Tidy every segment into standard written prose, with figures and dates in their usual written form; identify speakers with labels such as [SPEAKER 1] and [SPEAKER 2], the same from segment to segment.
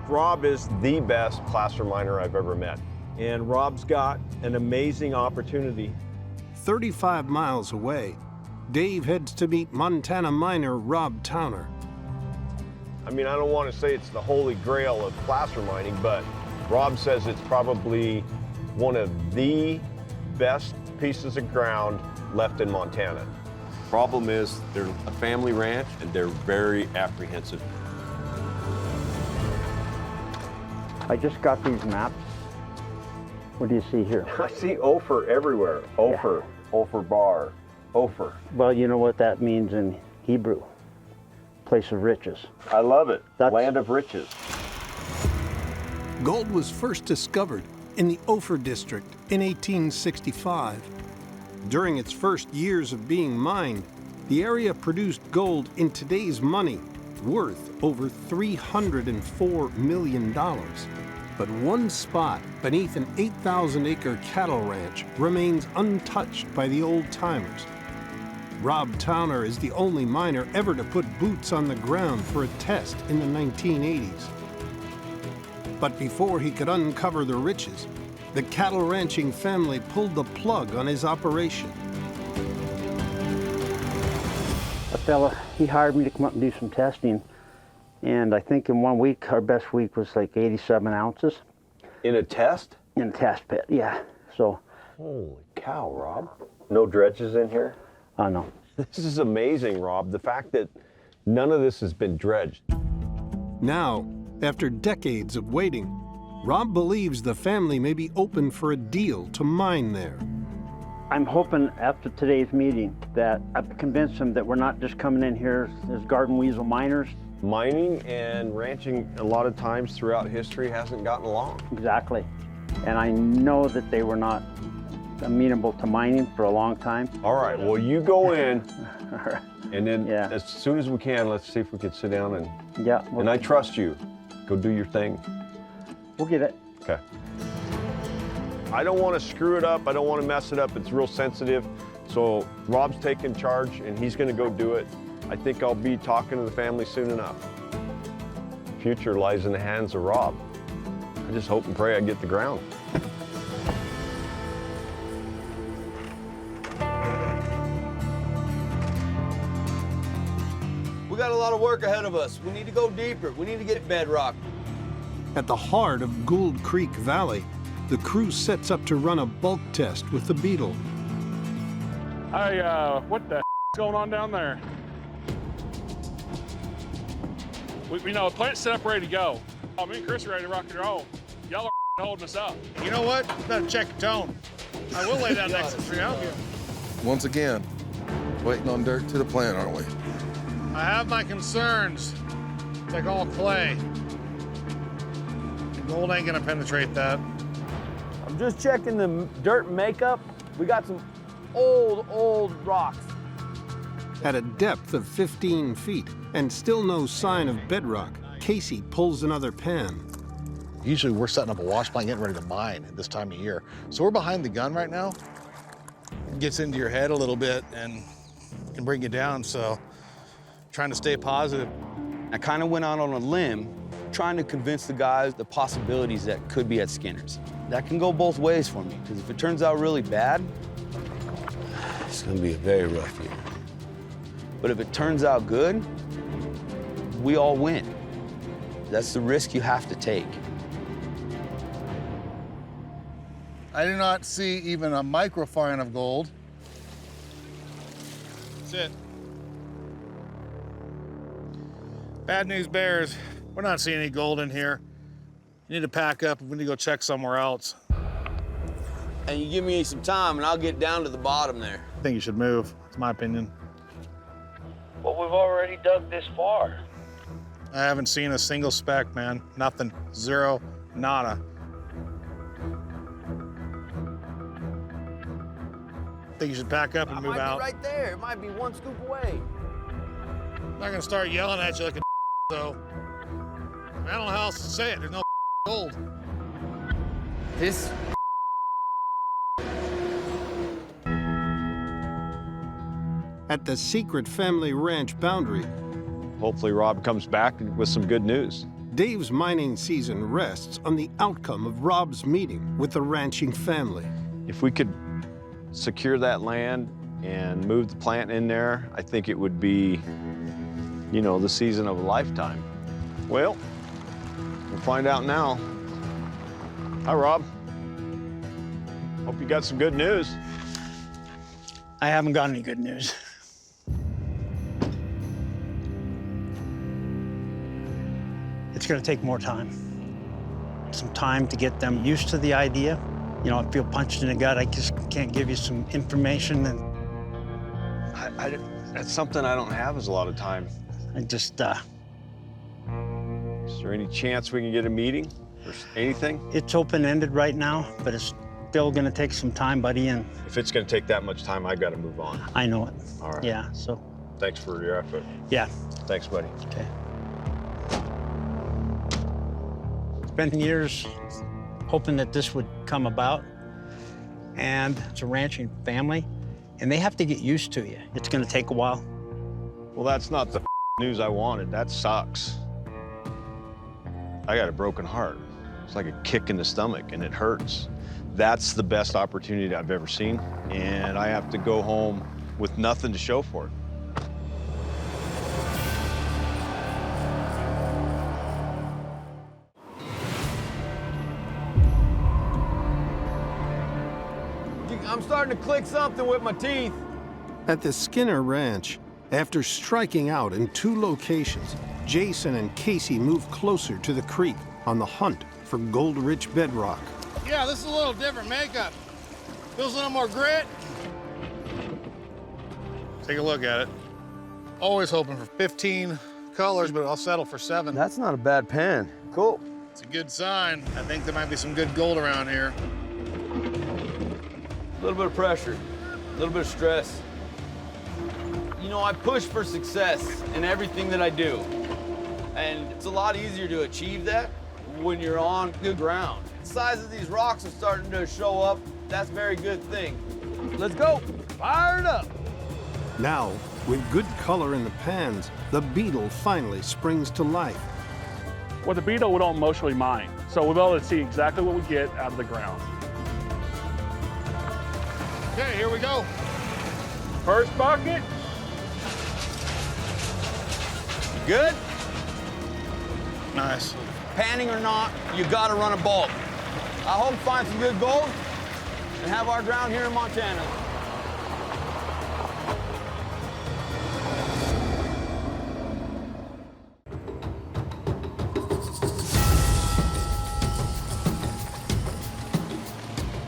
[SPEAKER 1] Rob is the best placer miner I've ever met. And Rob's got an amazing opportunity.
[SPEAKER 2] 35 miles away, Dave heads to meet Montana miner Rob Towner.
[SPEAKER 1] I mean, I don't want to say it's the holy grail of placer mining, but Rob says it's probably one of the best pieces of ground left in Montana. Problem is, they're a family ranch and they're very apprehensive.
[SPEAKER 3] I just got these maps. What do you see here?
[SPEAKER 1] I see Ophir everywhere. Ophir, yeah. Ophir Bar, Ophir.
[SPEAKER 3] Well, you know what that means in Hebrew? Place of riches.
[SPEAKER 1] I love it. Land of riches.
[SPEAKER 2] Gold was first discovered in the Ophir district in 1865. During its first years of being mined, the area produced gold in today's money worth over $304 million. But one spot beneath an 8,000-acre cattle ranch remains untouched by the old-timers. Rob Towner is the only miner ever to put boots on the ground for a test in the 1980s. But before he could uncover the riches, the cattle ranching family pulled the plug on his operation.
[SPEAKER 3] A fella, he hired me to come up and do some testing. And I think in 1 week, our best week was like 87 ounces.
[SPEAKER 1] In a test?
[SPEAKER 3] In a test pit, yeah. So.
[SPEAKER 1] Holy cow, Rob. No dredges in here?
[SPEAKER 3] No.
[SPEAKER 1] This is amazing, Rob. The fact that none of this has been dredged.
[SPEAKER 2] Now, after decades of waiting, Rob believes the family may be open for a deal to mine there.
[SPEAKER 3] I'm hoping after today's meeting that I've convinced them that we're not just coming in here as garden weasel miners.
[SPEAKER 1] Mining and ranching a lot of times throughout history hasn't gotten along.
[SPEAKER 3] Exactly. And I know that they were not amenable to mining for a long time.
[SPEAKER 1] All right, well, you go in, and then
[SPEAKER 3] Yeah.
[SPEAKER 1] as soon as we can, let's see if we can sit down and...
[SPEAKER 3] Yeah.
[SPEAKER 1] And I trust you. Go do your thing.
[SPEAKER 3] We'll get it.
[SPEAKER 1] Okay. I don't want to screw it up. I don't want to mess it up. It's real sensitive. So Rob's taking charge, and he's going to go do it. I think I'll be talking to the family soon enough. Future lies in the hands of Rob. I just hope and pray I get the ground.
[SPEAKER 4] We got a lot of work ahead of us. We need to go deeper. We need to get bedrock.
[SPEAKER 2] At the heart of Gould Creek Valley, the crew sets up to run a bulk test with the Beetle.
[SPEAKER 5] Hey, what the is going on down there? We know, the plant's set up ready to go. Oh, me and Chris are ready to rock and roll. Y'all are holding us up.
[SPEAKER 6] You know what? Better check your tone. I will lay down next to the tree. I don't care.
[SPEAKER 7] Once again, waiting on dirt to the plant, aren't we?
[SPEAKER 6] I have my concerns. It's like all clay. Gold ain't gonna penetrate that.
[SPEAKER 4] I'm just checking the dirt makeup. We got some old rocks.
[SPEAKER 2] At a depth of 15 feet and still no sign of bedrock, Casey pulls another pan.
[SPEAKER 6] Usually we're setting up a wash plant getting ready to mine at this time of year. So we're behind the gun right now. It gets into your head a little bit and can bring you down, so trying to stay positive.
[SPEAKER 4] I kind of went out on a limb trying to convince the guys the possibilities that could be at Skinner's. That can go both ways for me, because if it turns out really bad, it's gonna be a very rough year. But if it turns out good, we all win. That's the risk you have to take.
[SPEAKER 6] I do not see even a microfine of gold. That's it. Bad news bears, we're not seeing any gold in here. You need to pack up and we need to go check somewhere else.
[SPEAKER 4] And you give me some time and I'll get down to the bottom there.
[SPEAKER 6] I think you should move, it's my opinion.
[SPEAKER 3] Well, we've already dug this far.
[SPEAKER 6] I haven't seen a single speck, man. Nothing, zero, nada. I think you should pack up and move out.
[SPEAKER 4] It might be right there. It might be one scoop away.
[SPEAKER 6] I'm not gonna start yelling at you like a so. I don't know how else to say it. There's no gold.
[SPEAKER 4] This
[SPEAKER 2] At the secret family ranch boundary,
[SPEAKER 1] Hopefully Rob comes back with some good news.
[SPEAKER 2] Dave's mining season rests on the outcome of Rob's meeting with the ranching family.
[SPEAKER 1] If we could secure that land and move the plant in there, I think it would be, you know, the season of a lifetime. Well, we'll find out now. Hi, Rob. Hope you got some good news.
[SPEAKER 8] I haven't got any good news. It's gonna take more time. Some time to get them used to the idea. You know, I feel punched in the gut. I just can't give you some information, and
[SPEAKER 1] That's something I don't have is a lot of time.
[SPEAKER 8] I just,
[SPEAKER 1] Is there any chance we can get a meeting or anything?
[SPEAKER 8] it's open-ended right now, but it's still gonna take some time, buddy, and
[SPEAKER 1] If it's gonna take that much time, I gotta move on.
[SPEAKER 8] I know it.
[SPEAKER 1] All right.
[SPEAKER 8] Yeah, so,
[SPEAKER 1] Thanks for your effort.
[SPEAKER 8] yeah,
[SPEAKER 1] Thanks, buddy.
[SPEAKER 8] okay. Spent years hoping that this would come about, and it's a ranching family, and they have to get used to you. It's gonna take a while.
[SPEAKER 1] Well, that's not the news I wanted. That sucks. I got a broken heart. It's like a kick in the stomach, and it hurts. That's the best opportunity I've ever seen, and I have to go home with nothing to show for it.
[SPEAKER 9] I'm starting to click something with my teeth.
[SPEAKER 2] At the Skinner Ranch, after striking out in 2 locations, Jason and Casey move closer to the creek on the hunt for gold-rich bedrock.
[SPEAKER 6] Yeah, this is a little different makeup. Feels a little more grit. Take a look at it. Always hoping for 15 colors, but I'll settle for 7.
[SPEAKER 9] That's not a bad pen. Cool.
[SPEAKER 6] It's a good sign. I think there might be some good gold around here.
[SPEAKER 9] A little bit of pressure, a little bit of stress. You know, I push for success in everything that I do. And it's a lot easier to achieve that when you're on good ground. The size of these rocks are starting to show up. That's a very good thing. Let's go. Fire it up.
[SPEAKER 2] Now, with good color in the pans, the beetle finally springs to life.
[SPEAKER 5] With the beetle, we don't emotionally mine, so we'll be able to see exactly what we get out of the ground.
[SPEAKER 6] Okay, here we go.
[SPEAKER 5] First bucket.
[SPEAKER 9] Good?
[SPEAKER 6] Nice.
[SPEAKER 9] Panning or not, you gotta run a bulk. I hope to find some good gold and have our ground here in Montana.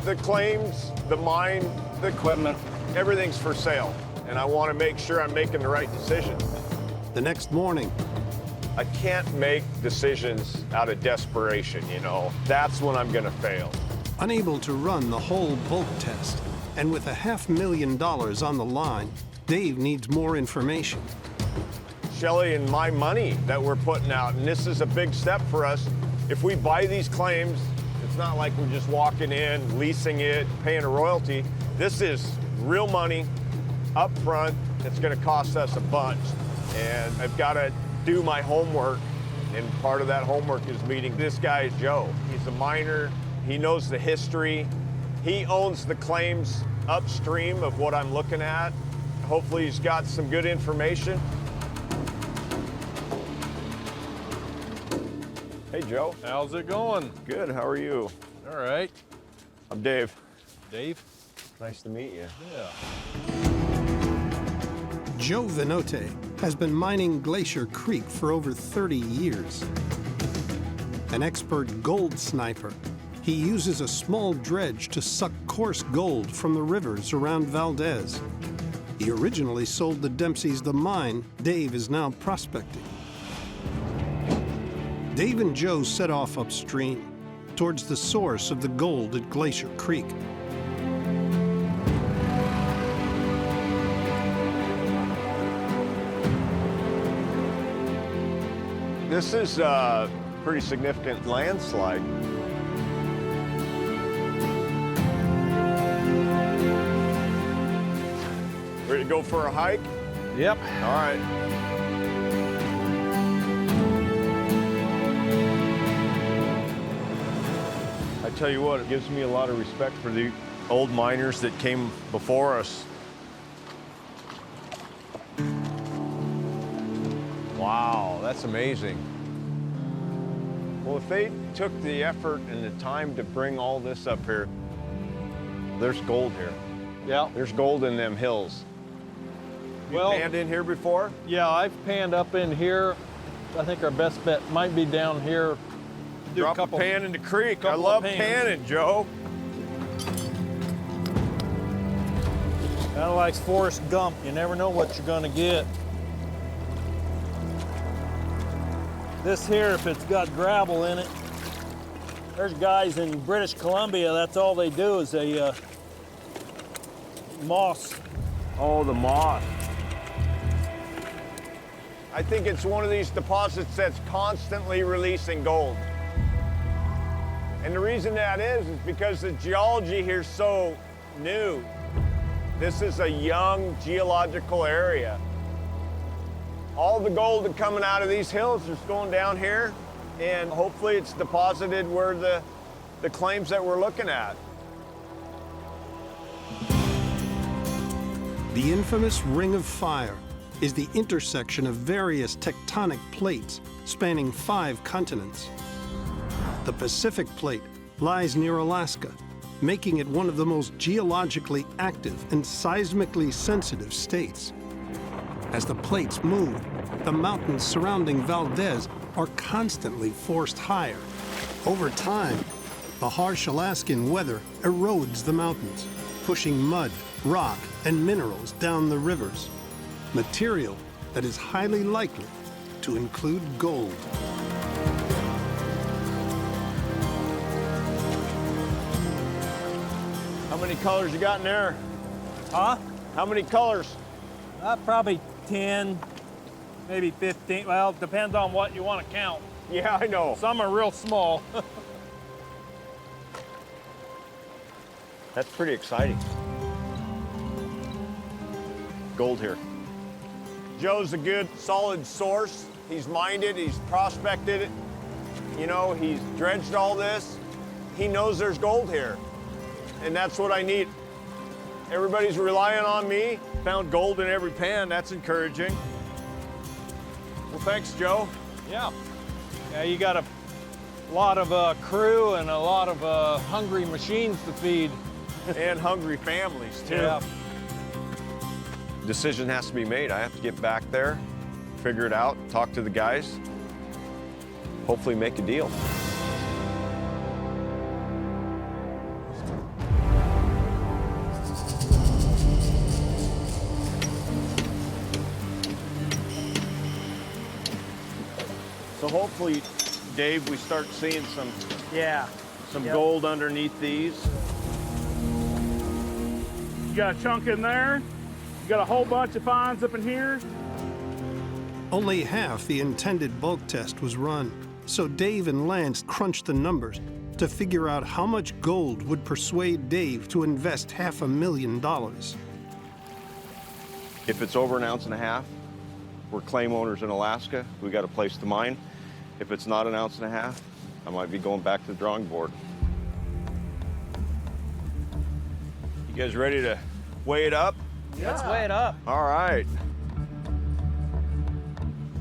[SPEAKER 1] The claims, the mine, the equipment, everything's for sale. And I want to make sure I'm making the right decision.
[SPEAKER 2] The next morning,
[SPEAKER 1] I can't make decisions out of desperation, you know. That's when I'm gonna fail.
[SPEAKER 2] unable to run the whole bulk test, and with $500,000 on the line, Dave needs more information.
[SPEAKER 1] Shelley, and my money that we're putting out, and this is a big step for us. If we buy these claims, it's not like we're just walking in, leasing it, paying a royalty. This is real money up front. It's gonna cost us a bunch. And I've gotta do my homework, and part of that homework is meeting this guy, Joe. He's a miner, he knows the history. He owns the claims upstream of what I'm looking at. Hopefully he's got some good information. Hey, Joe.
[SPEAKER 10] How's it going?
[SPEAKER 1] Good, how are you?
[SPEAKER 10] All right.
[SPEAKER 1] I'm Dave.
[SPEAKER 10] Dave?
[SPEAKER 1] Nice to meet you.
[SPEAKER 10] Yeah.
[SPEAKER 2] Joe Venote has been mining Glacier Creek for over 30 years. An expert gold sniper, he uses a small dredge to suck coarse gold from the rivers around Valdez. He originally sold the Dempseys the mine Dave is now prospecting. Dave and Joe set off upstream towards the source of the gold at Glacier Creek.
[SPEAKER 1] This is a pretty significant landslide. Ready to go for a hike?
[SPEAKER 10] Yep.
[SPEAKER 1] All right. I tell you what, it gives me a lot of respect for the old miners that came before us. Wow, that's amazing. Well, if they took the effort and the time to bring all this up here, there's gold here.
[SPEAKER 10] Yeah.
[SPEAKER 1] There's gold in them hills. You
[SPEAKER 10] Well,
[SPEAKER 1] panned in here before?
[SPEAKER 10] yeah, I've panned up in here. I think our best bet might be down here. Do
[SPEAKER 1] Drop a pan in the creek. I
[SPEAKER 10] couple
[SPEAKER 1] love
[SPEAKER 10] of pans.
[SPEAKER 1] panning, Joe.
[SPEAKER 10] Kind of like Forrest Gump. You never know what you're gonna get. This here, if it's got gravel in it, there's guys in British Columbia, that's all they do is they moss.
[SPEAKER 1] Oh, the moss. I think it's one of these deposits that's constantly releasing gold. And the reason that is because the geology here is so new. This is a young geological area. All the gold that's coming out of these hills is going down here, and hopefully it's deposited where the claims that we're looking at.
[SPEAKER 2] The infamous Ring of Fire is the intersection of various tectonic plates spanning 5 continents. The Pacific Plate lies near Alaska, making it one of the most geologically active and seismically sensitive states. As the plates move, the mountains surrounding Valdez are constantly forced higher. Over time, the harsh Alaskan weather erodes the mountains, pushing mud, rock, and minerals down the rivers, material that is highly likely to include gold.
[SPEAKER 1] How many colors you got in there?
[SPEAKER 10] Huh?
[SPEAKER 1] How many colors?
[SPEAKER 10] Probably 10, maybe 15. Well, it depends on what you want to count.
[SPEAKER 1] Yeah, I know.
[SPEAKER 10] Some are real small.
[SPEAKER 1] That's pretty exciting. Gold here. Joe's a good, solid source. He's mined it, he's prospected it. You know, he's dredged all this. He knows there's gold here. And that's what I need. Everybody's relying on me. Found gold in every pan, that's encouraging. Well, thanks, Joe.
[SPEAKER 10] Yeah. Yeah, you got a lot of crew and a lot of hungry machines to feed.
[SPEAKER 1] And hungry families, too.
[SPEAKER 10] Yeah.
[SPEAKER 1] Decision has to be made. I have to get back there, figure it out, talk to the guys, hopefully make a deal. So hopefully, Dave, we start seeing some gold underneath these.
[SPEAKER 5] You got a chunk in there. You got a whole bunch of finds up in here.
[SPEAKER 2] Only half the intended bulk test was run, so Dave and Lance crunched the numbers to figure out how much gold would persuade Dave to invest $500,000.
[SPEAKER 1] If it's over 1.5 ounces, we're claim owners in Alaska. We got a place to mine. If it's not 1.5 ounces, I might be going back to the drawing board. You guys ready to weigh it up?
[SPEAKER 8] Yeah. Let's weigh it up.
[SPEAKER 1] All right.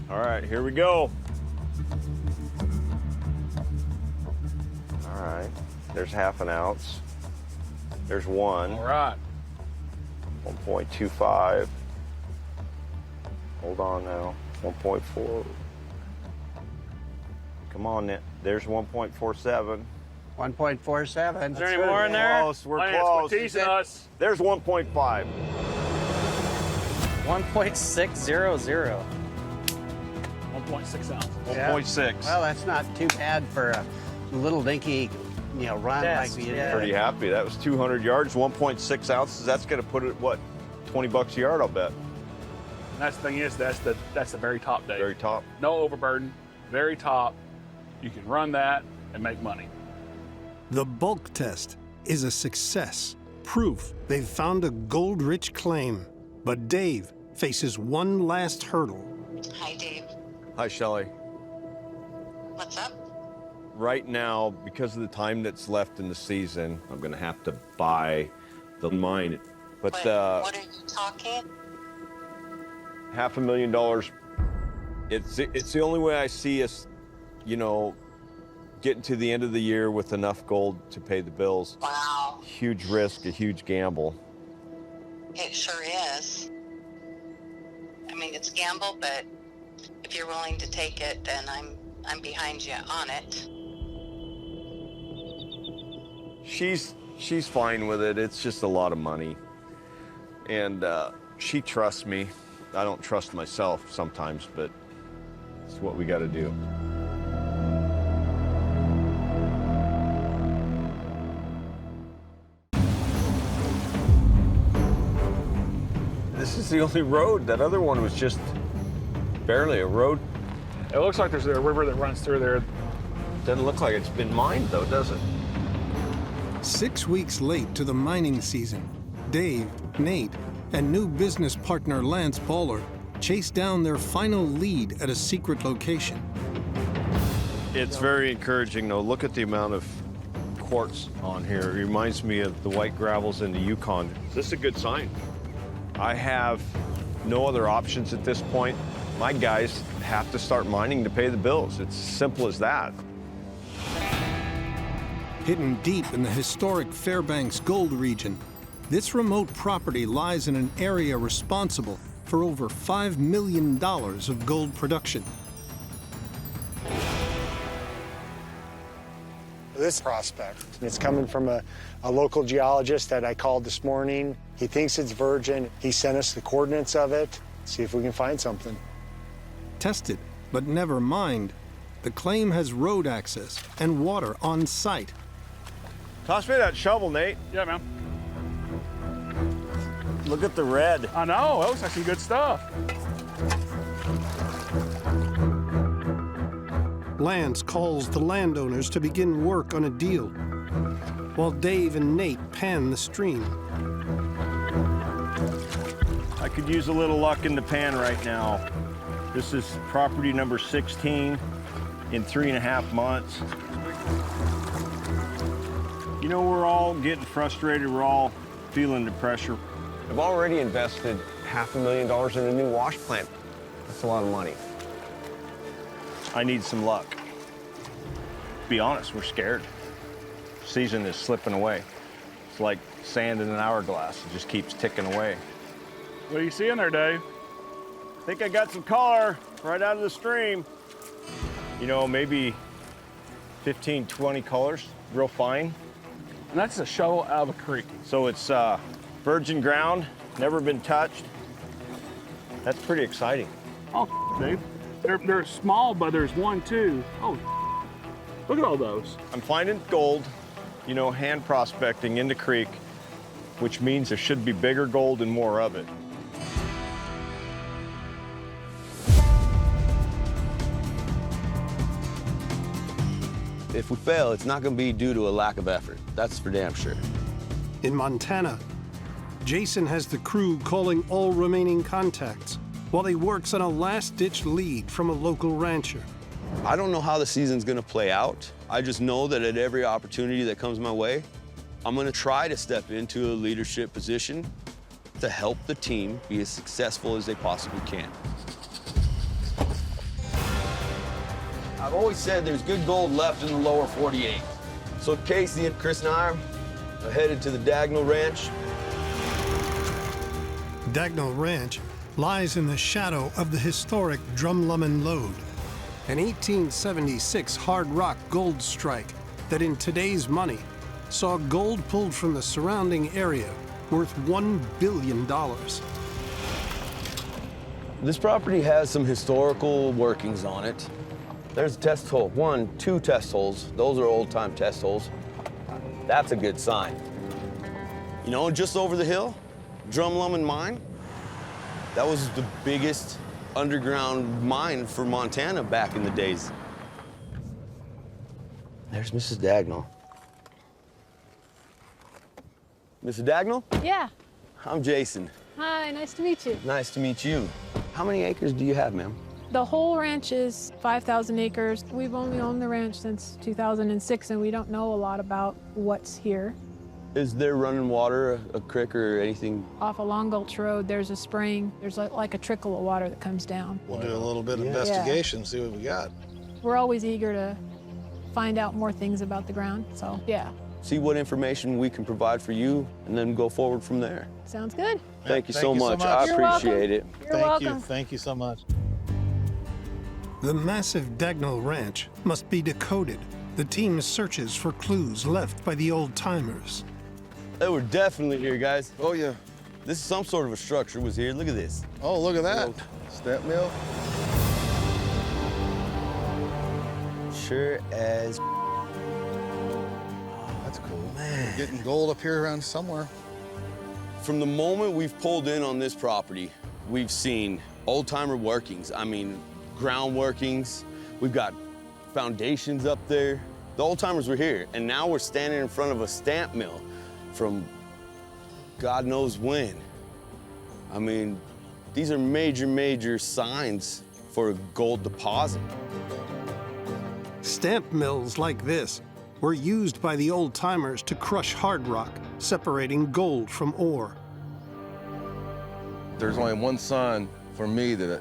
[SPEAKER 1] All right, here we go. All right, there's 1/2 ounce. There's 1.
[SPEAKER 5] All right.
[SPEAKER 1] 1.25. Hold on now. 1.4. Come on, Nick. There's 1.47.
[SPEAKER 8] 1.47.
[SPEAKER 5] Is there any more in there?
[SPEAKER 1] Close. We're
[SPEAKER 5] Lance,
[SPEAKER 1] close.
[SPEAKER 5] quit teasing us.
[SPEAKER 1] There's 1.5.
[SPEAKER 8] 1.600.
[SPEAKER 5] 1.6 ounces.
[SPEAKER 1] 1.6.
[SPEAKER 8] Well, that's not too bad for a little dinky, run
[SPEAKER 5] Test,
[SPEAKER 8] like we did.
[SPEAKER 1] Pretty happy. That was 200 yards, 1.6 ounces. That's going to put it, what, 20 bucks a yard, I'll bet.
[SPEAKER 5] And that's the thing is, that's the very top, Dave.
[SPEAKER 1] Very top.
[SPEAKER 5] No overburden, very top. You can run that and make money.
[SPEAKER 2] The bulk test is a success, proof they've found a gold-rich claim. But Dave faces one last hurdle.
[SPEAKER 11] Hi, Dave.
[SPEAKER 1] Hi, Shelley.
[SPEAKER 11] What's up?
[SPEAKER 1] right now, because of the time that's left in the season, I'm gonna have to buy the mine. But
[SPEAKER 11] what are you talking?
[SPEAKER 1] $500,000. It's the only way I see us, you know, getting to the end of the year with enough gold to pay the bills.
[SPEAKER 11] Wow.
[SPEAKER 1] Huge risk, a huge gamble.
[SPEAKER 11] It sure is. I mean, it's a gamble, but if you're willing to take it, then I'm behind you on it.
[SPEAKER 1] She's fine with it. It's just a lot of money. And she trusts me. I don't trust myself sometimes, but it's what we got to do. This is the only road. That other one was just barely a road.
[SPEAKER 5] It looks like there's a river that runs through there.
[SPEAKER 1] Doesn't look like it's been mined, though, does it?
[SPEAKER 2] 6 weeks late to the mining season, Dave, Nate, and new business partner Lance Baller chase down their final lead at a secret location.
[SPEAKER 1] It's very encouraging, though. Look at the amount of quartz on here. It reminds me of the white gravels in the Yukon. This is a good sign. I have no other options at this point. My guys have to start mining to pay the bills. It's simple as that.
[SPEAKER 2] Hidden deep in the historic Fairbanks gold region, this remote property lies in an area responsible for over $5 million of gold production.
[SPEAKER 12] This prospect, it's coming from a local geologist that I called this morning. He thinks it's virgin. He sent us the coordinates of it. See if we can find something.
[SPEAKER 2] Tested, but never mined, the claim has road access and water on site.
[SPEAKER 1] Toss me that shovel, Nate.
[SPEAKER 5] Yeah, man.
[SPEAKER 1] Look at the red.
[SPEAKER 5] I know, it looks like some good stuff.
[SPEAKER 2] Lance calls the landowners to begin work on a deal, while Dave and Nate pan the stream.
[SPEAKER 13] I could use a little luck in the pan right now. This is property number 16 in 3.5 months. You know, we're all getting frustrated. We're all feeling the pressure.
[SPEAKER 1] I've already invested $500,000 in a new wash plant. That's a lot of money.
[SPEAKER 13] I need some luck. To be honest, we're scared. Season is slipping away. It's like sand in an hourglass. It just keeps ticking away.
[SPEAKER 5] What are you seeing there, Dave?
[SPEAKER 13] I think I got some color right out of the stream. You know, maybe 15, 20 colors, real fine.
[SPEAKER 5] And that's a shovel out of a creek.
[SPEAKER 13] So it's virgin ground, never been touched. That's pretty exciting.
[SPEAKER 5] Oh, Dave. They're small, but there's one, too. Oh, look at all those.
[SPEAKER 13] I'm finding gold, you know, hand prospecting in the creek, which means there should be bigger gold and more of it.
[SPEAKER 4] If we fail, it's not going to be due to a lack of effort. That's for damn sure.
[SPEAKER 2] In Montana, Jason has the crew calling all remaining contacts while he works on a last-ditch lead from a local rancher.
[SPEAKER 4] I don't know how the season's going to play out. I just know that at every opportunity that comes my way, I'm going to try to step into a leadership position to help the team be as successful as they possibly can. I've always said there's good gold left in the lower 48. So Casey and Chris and I are headed to the Dagnall Ranch.
[SPEAKER 2] Dagnall Ranch lies in the shadow of the historic Drumlummon Lode, an 1876 hard rock gold strike that in today's money saw gold pulled from the surrounding area worth $1 billion.
[SPEAKER 4] This property has some historical workings on it. There's a test hole, 2 test holes. Those are old-time test holes. That's a good sign. You know, just over the hill, Drumlummon Mine, that was the biggest underground mine for Montana back in the days. There's Mrs. Dagnall. Mrs. Dagnall?
[SPEAKER 14] Yeah.
[SPEAKER 4] I'm Jason.
[SPEAKER 14] Hi, nice to meet you.
[SPEAKER 4] Nice to meet you. How many acres do you have, ma'am?
[SPEAKER 14] The whole ranch is 5,000 acres. We've only owned the ranch since 2006, and we don't know a lot about what's here.
[SPEAKER 4] Is there running water, a creek or anything?
[SPEAKER 14] Off a Long Gulch Road, there's a spring. There's like a trickle of water that comes down.
[SPEAKER 6] We'll do a little bit of investigation, see what we got.
[SPEAKER 14] We're always eager to find out more things about the ground, so yeah.
[SPEAKER 4] See what information we can provide for you, and then go forward from there.
[SPEAKER 14] Sounds good.
[SPEAKER 4] Thank you so much. I appreciate it.
[SPEAKER 6] Thank you. Thank you so much.
[SPEAKER 2] The massive Dagnall Ranch must be decoded. The team searches for clues left by the old-timers.
[SPEAKER 4] They were definitely here, guys.
[SPEAKER 7] Oh, yeah.
[SPEAKER 4] This is some sort of a structure was here. Look at this.
[SPEAKER 6] Oh, look at that.
[SPEAKER 7] Stamp mill.
[SPEAKER 4] Sure as.
[SPEAKER 6] That's cool. Man. We're getting gold up here around somewhere.
[SPEAKER 4] From the moment we've pulled in on this property, we've seen old-timer workings. I mean, ground workings. We've got foundations up there. The old-timers were here, and now we're standing in front of a stamp mill from God knows when. I mean, these are major, major signs for a gold deposit.
[SPEAKER 2] Stamp mills like this were used by the old-timers to crush hard rock, separating gold from ore.
[SPEAKER 7] There's only one sign for me that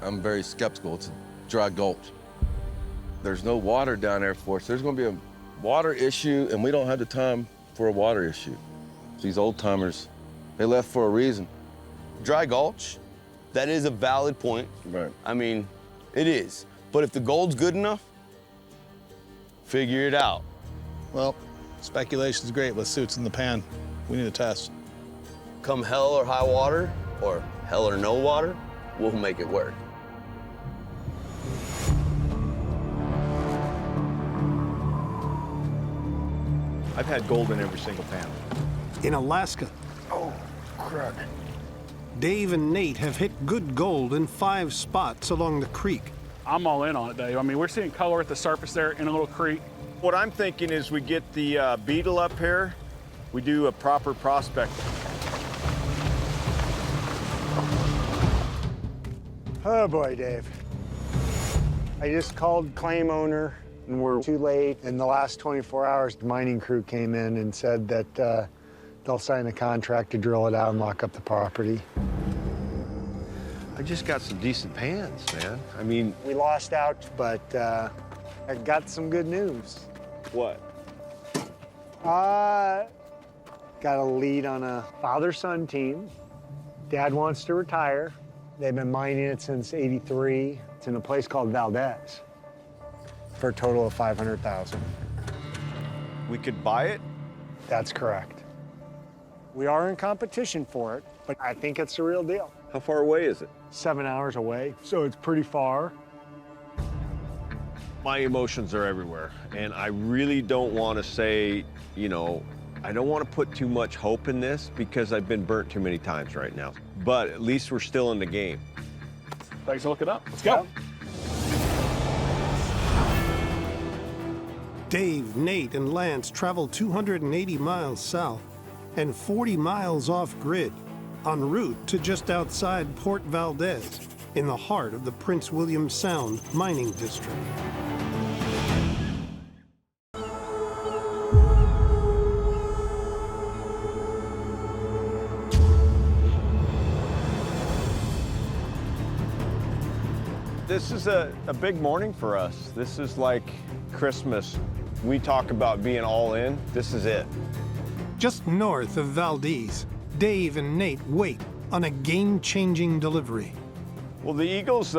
[SPEAKER 7] I'm very skeptical. It's a dry gulch. There's no water down there for us. There's going to be a water issue, and we don't have the time for a water issue. These old-timers, they left for a reason.
[SPEAKER 4] Dry gulch, that is a valid point.
[SPEAKER 7] Right.
[SPEAKER 4] I mean, it is. But if the gold's good enough, figure it out.
[SPEAKER 6] Well, speculation's great. Let's see what's in the pan. We need a test.
[SPEAKER 4] Come hell or high water, or hell or no water, we'll make it work.
[SPEAKER 13] I've had gold in every single pan.
[SPEAKER 2] In Alaska,
[SPEAKER 12] Oh, crud.
[SPEAKER 2] Dave and Nate have hit good gold in 5 spots along the creek.
[SPEAKER 5] I'm all in on it, Dave. I mean, we're seeing color at the surface there in a little creek.
[SPEAKER 13] What I'm thinking is we get the beetle up here, we do a proper prospect.
[SPEAKER 12] Oh boy, Dave. I just called claim owner and we're too late. In the last 24 hours, the mining crew came in and said that they'll sign a contract to drill it out and lock up the property.
[SPEAKER 1] I just got some decent pans, man. I mean,
[SPEAKER 12] We lost out, but I got some good news.
[SPEAKER 1] what?
[SPEAKER 12] Got a lead on a father-son team. Dad wants to retire. They've been mining it since '83. It's in a place called Valdez for a total of $500,000.
[SPEAKER 1] We could buy it?
[SPEAKER 12] That's correct. We are in competition for it, but I think it's the real deal.
[SPEAKER 1] How far away is it?
[SPEAKER 12] 7 hours away, so it's pretty far.
[SPEAKER 1] My emotions are everywhere, and I really don't want to say, you know, I don't want to put too much hope in this because I've been burnt too many times right now. But at least we're still in the game.
[SPEAKER 5] Thanks for looking up. Let's go.
[SPEAKER 2] Dave, Nate, and Lance travel 280 miles south and 40 miles off-grid, en route to just outside Port Valdez, in the heart of the Prince William Sound mining district.
[SPEAKER 1] This is a big morning for us. This is like Christmas. We talk about being all in. This is it.
[SPEAKER 2] Just north of Valdez, Dave and Nate wait on a game-changing delivery.
[SPEAKER 1] Well, the Eagle's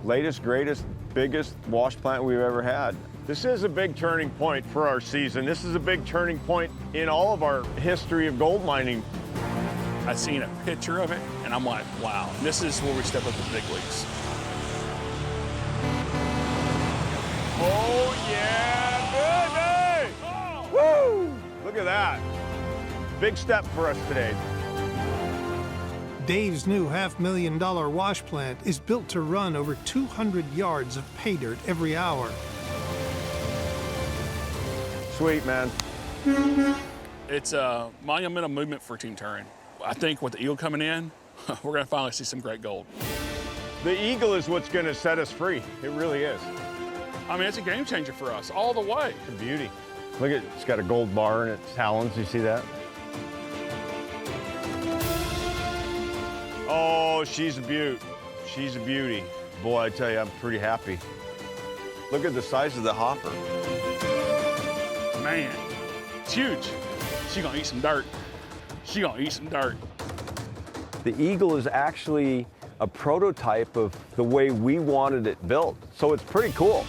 [SPEAKER 1] latest, greatest, biggest wash plant we've ever had. This is a big turning point for our season. This is a big turning point in all of our history of gold mining.
[SPEAKER 5] I seen a picture of it, and I'm like, wow, this is where we step up to the big leagues.
[SPEAKER 1] Oh, yeah, baby! Woo! Look at that. Big step for us today.
[SPEAKER 2] Dave's new $500,000 wash plant is built to run over 200 yards of pay dirt every hour.
[SPEAKER 1] Sweet, man.
[SPEAKER 5] It's a monumental movement for Team Turin. I think with the Eagle coming in, we're going to finally see some great gold.
[SPEAKER 1] The eagle is what's going to set us free. It really is.
[SPEAKER 5] I mean, it's a game changer for us all the way.
[SPEAKER 1] It's a beauty. Look at it. It's got a gold bar in its talons. You see that? Oh, she's a beaut. She's a beauty. Boy, I tell you, I'm pretty happy. Look at the size of the hopper.
[SPEAKER 5] Man, it's huge. She gonna eat some dirt. She gonna eat some dirt.
[SPEAKER 1] The eagle is actually a prototype of the way we wanted it built. So it's pretty cool.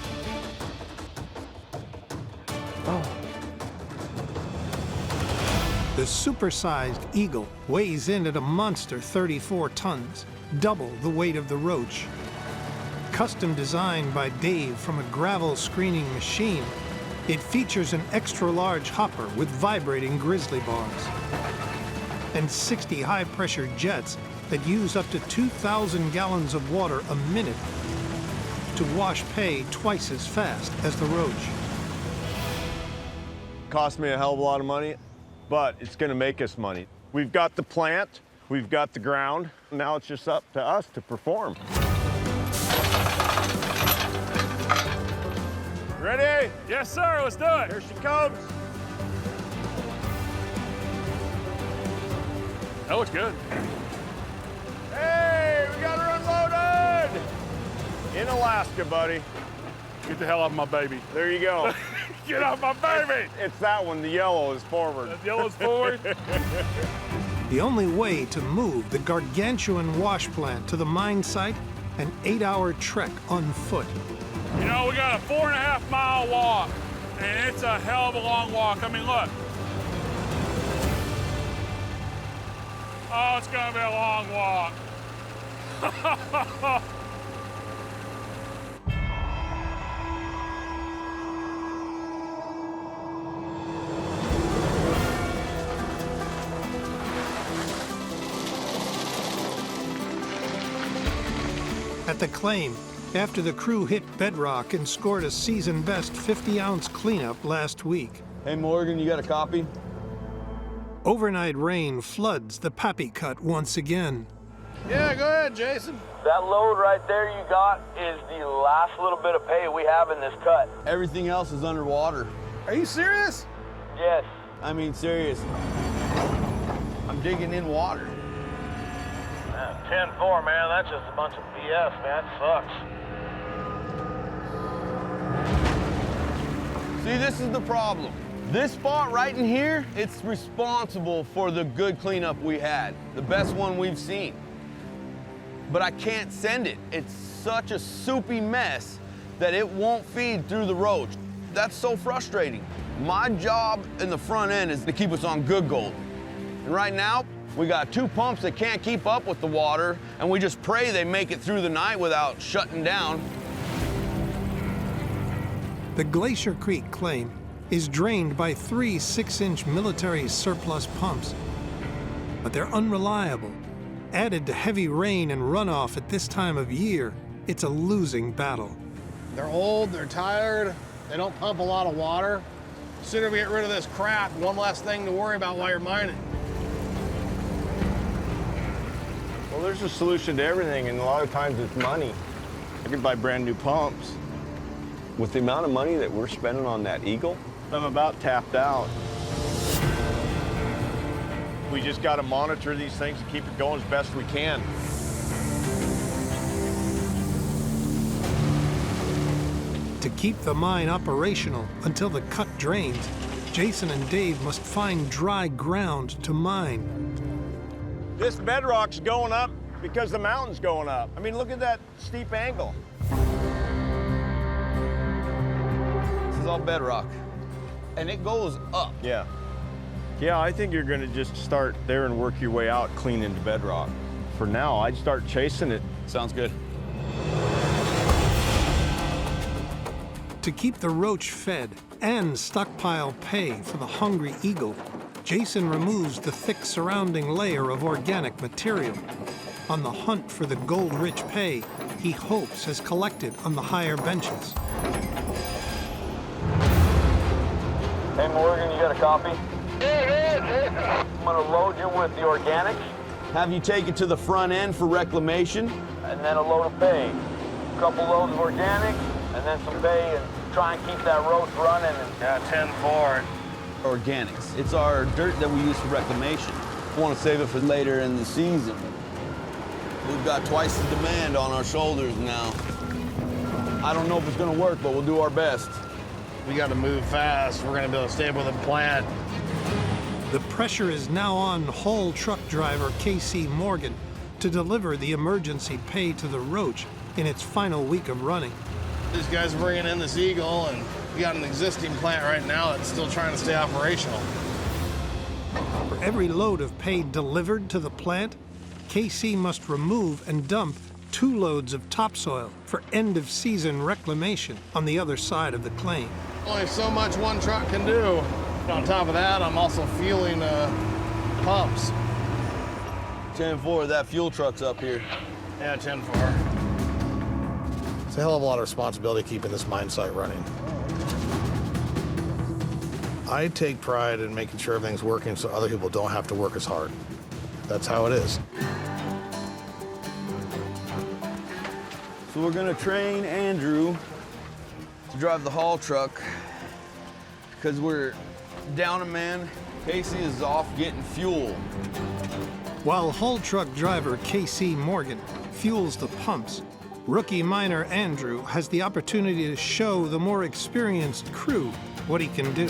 [SPEAKER 2] The supersized Eagle weighs in at a monster 34 tons, double the weight of the Roach. Custom designed by Dave from a gravel screening machine, it features an extra-large hopper with vibrating grizzly bars and 60 high-pressure jets that use up to 2,000 gallons of water a minute to wash pay twice as fast as the Roach.
[SPEAKER 1] Cost me a hell of a lot of money, but it's going to make us money. We've got the plant, we've got the ground. Now it's just up to us to perform. Ready?
[SPEAKER 5] Yes, sir. Let's do it.
[SPEAKER 1] Here she comes.
[SPEAKER 5] That looks good.
[SPEAKER 1] Hey, we got her unloaded! In Alaska, buddy.
[SPEAKER 5] Get the hell off my baby.
[SPEAKER 1] There you go.
[SPEAKER 5] Get off my baby!
[SPEAKER 1] It's that one, the yellow is forward.
[SPEAKER 5] The yellow's forward?
[SPEAKER 2] The only way to move the gargantuan wash plant to the mine site, an 8-hour trek on foot.
[SPEAKER 5] You know, we got a 4.5-mile walk, and it's a hell of a long walk. I mean, look. Oh, it's gonna be a long walk.
[SPEAKER 2] At the claim, after the crew hit bedrock and scored a season-best 50-ounce cleanup last week.
[SPEAKER 4] Hey, Morgan, you got a copy?
[SPEAKER 2] Overnight rain floods the Pappy Cut once again.
[SPEAKER 6] Yeah, go ahead, Jason.
[SPEAKER 9] That load right there you got is the last little bit of pay we have in this cut.
[SPEAKER 4] Everything else is underwater.
[SPEAKER 6] Are you serious?
[SPEAKER 9] Yes.
[SPEAKER 4] I mean, serious. I'm digging in water.
[SPEAKER 10] 10-4, man, that's just a bunch of BS, man. It sucks.
[SPEAKER 4] See, this is the problem. This spot right in here, it's responsible for the good cleanup we had, the best one we've seen. But I can't send it. It's such a soupy mess that it won't feed through the roach. That's so frustrating. My job in the front end is to keep us on good gold. And right now, we got 2 pumps that can't keep up with the water, and we just pray they make it through the night without shutting down.
[SPEAKER 2] The Glacier Creek claim is drained by 3 6-inch military surplus pumps, but they're unreliable. Added to heavy rain and runoff at this time of year, it's a losing battle.
[SPEAKER 6] They're old, they're tired, they don't pump a lot of water. The sooner we get rid of this crap, one less thing to worry about while you're mining.
[SPEAKER 1] Well, there's a solution to everything, and a lot of times it's money. I could buy brand new pumps. With the amount of money that we're spending on that Eagle, I'm about tapped out. We just got to monitor these things and keep it going as best we can.
[SPEAKER 2] To keep the mine operational until the cut drains, Jason and Dave must find dry ground to mine.
[SPEAKER 1] This bedrock's going up because the mountain's going up. I mean, look at that steep angle.
[SPEAKER 4] This is all bedrock, and it goes up.
[SPEAKER 1] Yeah. Yeah, I think you're gonna just start there and work your way out clean into bedrock. For now, I'd start chasing it.
[SPEAKER 4] Sounds good.
[SPEAKER 2] To keep the Roach fed and stockpile pay for the hungry Eagle, Jason removes the thick surrounding layer of organic material. On the hunt for the gold-rich pay he hopes has collected on the higher benches.
[SPEAKER 9] Hey, Morgan, you got a copy? I'm gonna load you with the organics.
[SPEAKER 4] Have you take it to the front end for reclamation,
[SPEAKER 9] and then a load of bay. A couple loads of organic, and then some bay, and try and keep that roast running. And
[SPEAKER 13] Yeah, 10-4.
[SPEAKER 9] Organics. It's our dirt that we use for reclamation. We want to save it for later in the season. We've got twice the demand on our shoulders now. I don't know if it's going to work, but we'll do our best.
[SPEAKER 6] We got to move fast. We're going to be able to stay with the plant.
[SPEAKER 2] The pressure is now on haul truck driver K.C. Morgan to deliver the emergency pay to the Roach in its final week of running.
[SPEAKER 6] These guys are bringing in this Eagle, and we got an existing plant right now that's still trying to stay operational.
[SPEAKER 2] For every load of pay delivered to the plant, KC must remove and dump 2 loads of topsoil for end-of-season reclamation on the other side of the claim.
[SPEAKER 6] Only so much one truck can do. On top of that, I'm also fueling pumps.
[SPEAKER 9] 10-4, that fuel truck's up here.
[SPEAKER 6] Yeah, 10-4. It's a hell of a lot of responsibility keeping this mine site running. I take pride in making sure everything's working so other people don't have to work as hard. That's how it is.
[SPEAKER 9] So we're gonna train Andrew to drive the haul truck because we're down a man. Casey is off getting fuel.
[SPEAKER 2] While haul truck driver KC Morgan fuels the pumps, rookie miner Andrew has the opportunity to show the more experienced crew what he can do.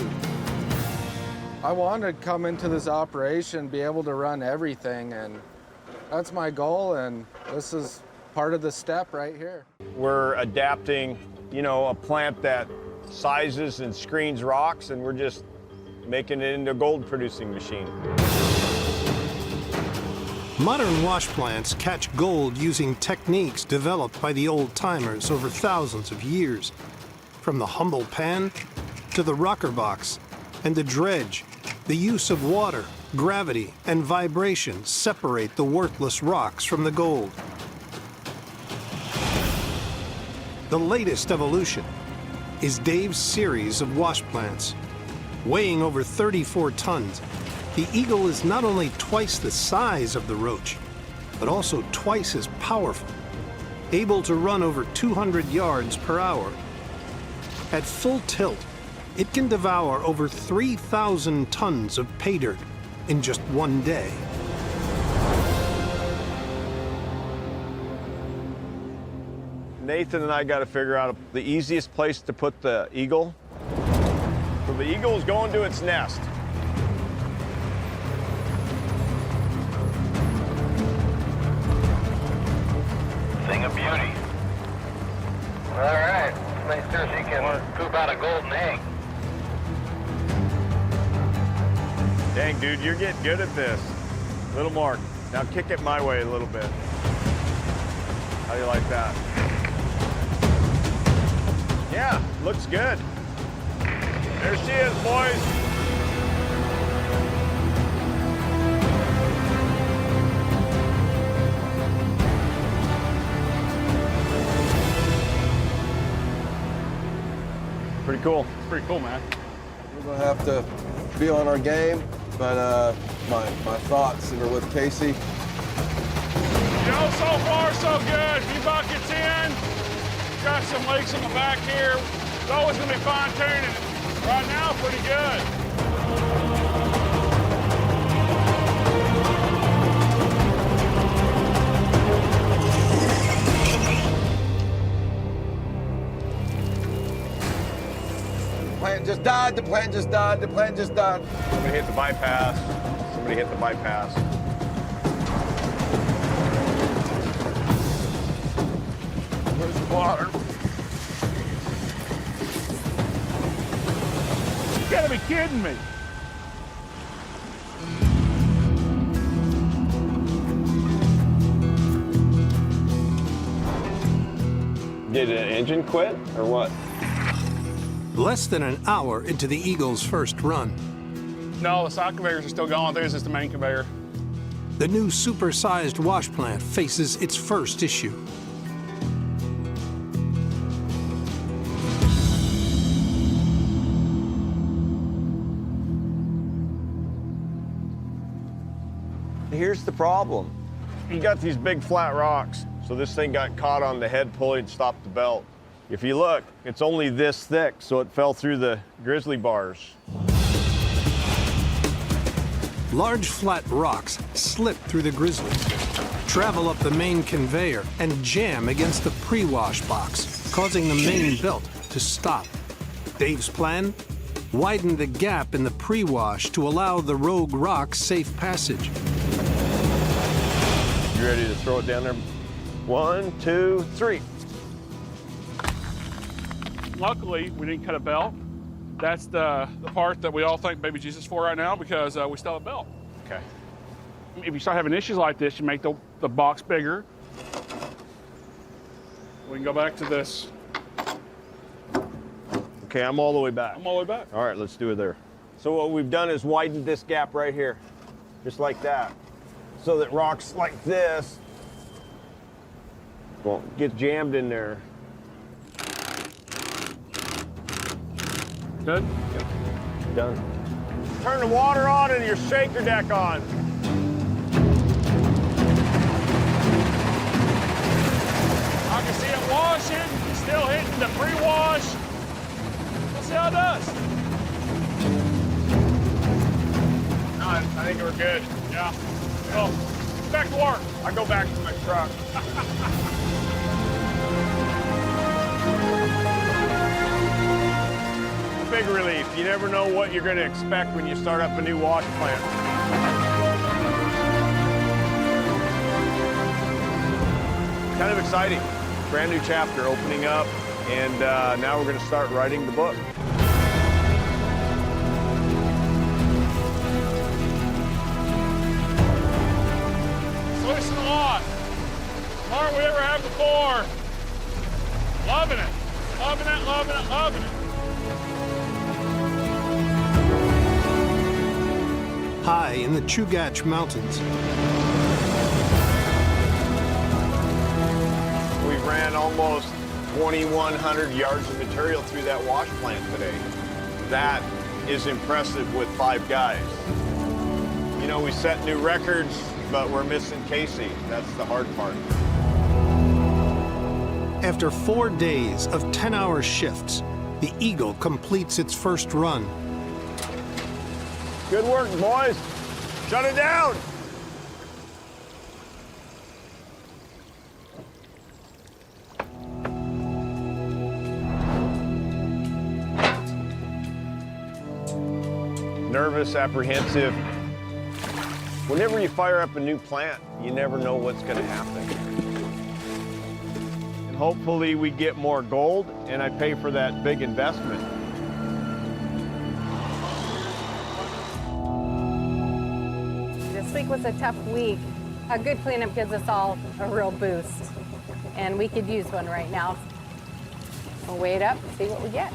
[SPEAKER 15] I want to come into this operation, be able to run everything, and that's my goal, and this is part of the step right here.
[SPEAKER 1] We're adapting, you know, a plant that sizes and screens rocks, and we're just making it into a gold-producing machine.
[SPEAKER 2] Modern wash plants catch gold using techniques developed by the old-timers over thousands of years. From the humble pan to the rocker box and the dredge, the use of water, gravity, and vibration separate the worthless rocks from the gold. The latest evolution is Dave's series of wash plants. Weighing over 34 tons, the Eagle is not only twice the size of the Roach, but also twice as powerful, able to run over 200 yards per hour. At full tilt, it can devour over 3,000 tons of pay dirt in just one day.
[SPEAKER 1] Nathan and I got to figure out the easiest place to put the Eagle. So the Eagle is going to its nest.
[SPEAKER 16] Thing of beauty. All right, make sure she can poop out a golden egg.
[SPEAKER 1] Dang, dude, you're getting good at this. A little more. Now kick it my way a little bit. How do you like that? Yeah, looks good. There she is, boys. Pretty cool.
[SPEAKER 5] It's pretty cool, man.
[SPEAKER 7] We're gonna have to be on our game, but my thoughts are with Casey.
[SPEAKER 5] You know, so far so good. Few buckets in. Got some leaks in the back here. It's always gonna be fine tuning it. Right now, pretty good.
[SPEAKER 7] The plant just died, the plant just died, the plant just died.
[SPEAKER 1] Somebody hit the bypass. Somebody hit the bypass.
[SPEAKER 5] Where's the water? You gotta be kidding me.
[SPEAKER 1] Did an engine quit or what?
[SPEAKER 2] Less than an hour into the Eagle's first run,
[SPEAKER 5] No, the side conveyors are still going. There's just the main conveyor.
[SPEAKER 2] the new super-sized wash plant faces its first issue.
[SPEAKER 1] Here's the problem. You got these big flat rocks, So this thing got caught on the head pulley and stopped the belt. If you look, it's only this thick, so it fell through the grizzly bars.
[SPEAKER 2] Large flat rocks slip through the grizzlies, travel up the main conveyor, and jam against the pre-wash box, causing the main belt to stop. Dave's plan? Widen the gap in the pre-wash to allow the rogue rock safe passage.
[SPEAKER 1] You ready to throw it down there? 1, 2, 3.
[SPEAKER 5] Luckily, we didn't cut a belt. That's the part that we all thank baby Jesus for right now, because we still have a belt.
[SPEAKER 1] Okay.
[SPEAKER 5] If you start having issues like this, you make the box bigger. We can go back to this.
[SPEAKER 1] Okay, I'm all the way back.
[SPEAKER 5] I'm all the way back.
[SPEAKER 1] All right, let's do it there. So what we've done is widened this gap right here, just like that, so that rocks like this won't get jammed in there.
[SPEAKER 5] Good?
[SPEAKER 1] Yep. Done. Turn the water on and your shaker deck on.
[SPEAKER 5] I can see it washing, still hitting the pre-wash. Let's see how it does. No, I think we're good. Yeah. Well, back to work. I go back to my truck.
[SPEAKER 1] Big relief. You never know what you're going to expect when you start up a new wash plant. Kind of exciting. Brand new chapter opening up, and now we're going to start writing the book.
[SPEAKER 5] Slicing a lot. More than we ever have before. Loving it. Loving it, loving it, loving it.
[SPEAKER 2] High in the Chugach Mountains,
[SPEAKER 1] We ran almost 2,100 yards of material through that wash plant today. That is impressive with 5 guys. You know, we set new records, but we're missing Casey. That's the hard part.
[SPEAKER 2] after 4 days of 10-hour shifts, the Eagle completes its first run.
[SPEAKER 1] Good work, boys. Shut it down. Nervous, apprehensive. Whenever you fire up a new plant, you never know what's going to happen. And hopefully we get more gold and I pay for that big investment.
[SPEAKER 17] This week was a tough week. A good cleanup gives us all a real boost, and we could use one right now. We'll weigh it up and see what we get.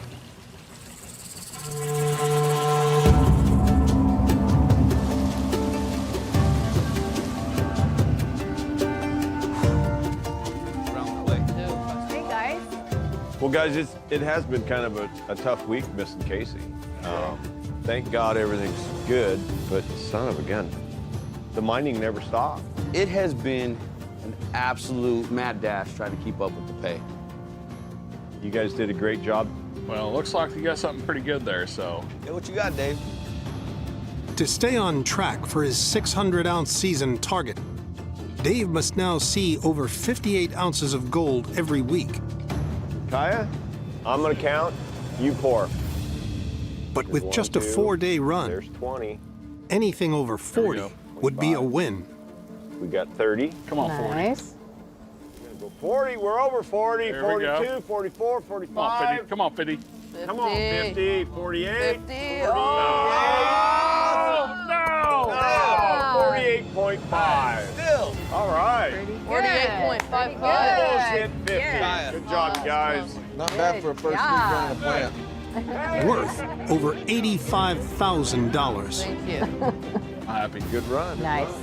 [SPEAKER 17] Hey guys.
[SPEAKER 1] Well, guys, it has been kind of a tough week missing Casey. Thank God everything's good, but son of a gun, the mining never stopped.
[SPEAKER 4] It has been an absolute mad dash trying to keep up with the pay.
[SPEAKER 1] You guys did a great job.
[SPEAKER 5] Well, it looks like you got something pretty good there, so.
[SPEAKER 4] Yeah, what you got, Dave?
[SPEAKER 2] To stay on track for his 600-ounce season target, Dave must now see over 58 ounces of gold every week.
[SPEAKER 1] Kaya, I'm gonna count, you pour.
[SPEAKER 2] But with
[SPEAKER 1] There's
[SPEAKER 2] just
[SPEAKER 1] 1,
[SPEAKER 2] a
[SPEAKER 1] 2,
[SPEAKER 2] 4-day run,
[SPEAKER 1] There's 20.
[SPEAKER 2] anything over 40 would be a win.
[SPEAKER 1] We got 30.
[SPEAKER 5] Come on, 40.
[SPEAKER 17] Nice.
[SPEAKER 1] We're gonna go 40, we're over 40,
[SPEAKER 5] There we go.
[SPEAKER 1] 42, 44,
[SPEAKER 5] Come on,
[SPEAKER 1] 45.
[SPEAKER 5] 50. Come on, 50.
[SPEAKER 1] Come on, 50, 48.
[SPEAKER 17] 50.
[SPEAKER 1] 48.
[SPEAKER 5] Oh, no!
[SPEAKER 1] 48.5.
[SPEAKER 4] Still.
[SPEAKER 1] All right.
[SPEAKER 17] 48.55.
[SPEAKER 1] Almost hit 50.
[SPEAKER 17] Yeah.
[SPEAKER 1] Good job, you guys.
[SPEAKER 7] Not bad for a first week running a plant.
[SPEAKER 2] Worth over $85,000.
[SPEAKER 17] Thank you.
[SPEAKER 5] I'm happy.
[SPEAKER 1] Good run.
[SPEAKER 17] Nice.